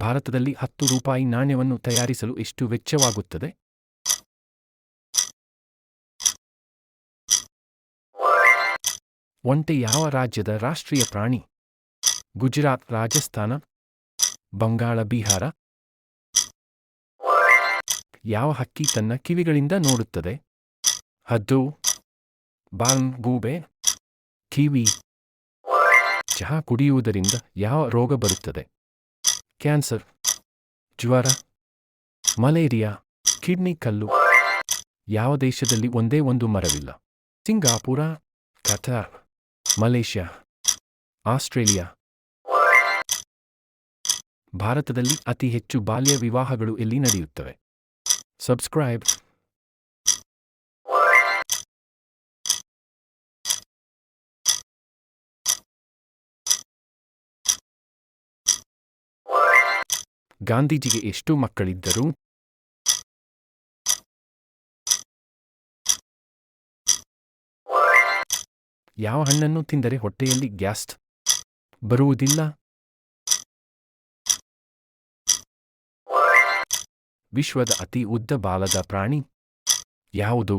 ಭಾರತದಲ್ಲಿ 10 ರೂಪಾಯಿ ನಾಣ್ಯವನ್ನು ತಯಾರಿಸಲು ಎಷ್ಟು ವೆಚ್ಚವಾಗುತ್ತದೆ? ಒಂಟೆ ಯಾವ ರಾಜ್ಯದ ರಾಷ್ಟ್ರೀಯ ಪ್ರಾಣಿ? ಗುಜರಾತ್, ರಾಜಸ್ಥಾನ, ಬಂಗಾಳ, ಬಿಹಾರ? ಯಾವ ಹಕ್ಕಿ ತನ್ನ ಕಿವಿಗಳಿಂದ ನೋಡುತ್ತದೆ? ಹದ್ದು, ಬಾರ್ನ್, ಗೂಬೆ, ಕಿವಿ? ಚಹಾ ಕುಡಿಯುವುದರಿಂದ ಯಾವ ರೋಗ ಬರುತ್ತದೆ? ಕ್ಯಾನ್ಸರ್, ಜ್ವರ, ಮಲೇರಿಯಾ, ಕಿಡ್ನಿ ಕಲ್ಲು? ಯಾವ ದೇಶದಲ್ಲಿ ಒಂದೇ ಒಂದು ಮರವಿಲ್ಲ? Singapore, Qatar, Malaysia, Australia? ಭಾರತದಲ್ಲಿ ಅತಿ ಹೆಚ್ಚು ಬಾಲ್ಯ ವಿವಾಹಗಳು ಎಲ್ಲಿ ನಡೆಯುತ್ತವೆ? ಸಬ್ಸ್ಕ್ರೈಬ್. ಗಾಂಧೀಜಿಗೆ ಎಷ್ಟು ಮಕ್ಕಳಿದ್ದರು? ಯಾವ ಹಣ್ಣನ್ನು ತಿಂದರೆ ಹೊಟ್ಟೆಯಲ್ಲಿ ಗ್ಯಾಸ್ ಬರುವುದಿಲ್ಲ? ವಿಶ್ವದ ಅತಿ ಉದ್ದ ಬಾಲದ ಪ್ರಾಣಿ ಯಾವುದು?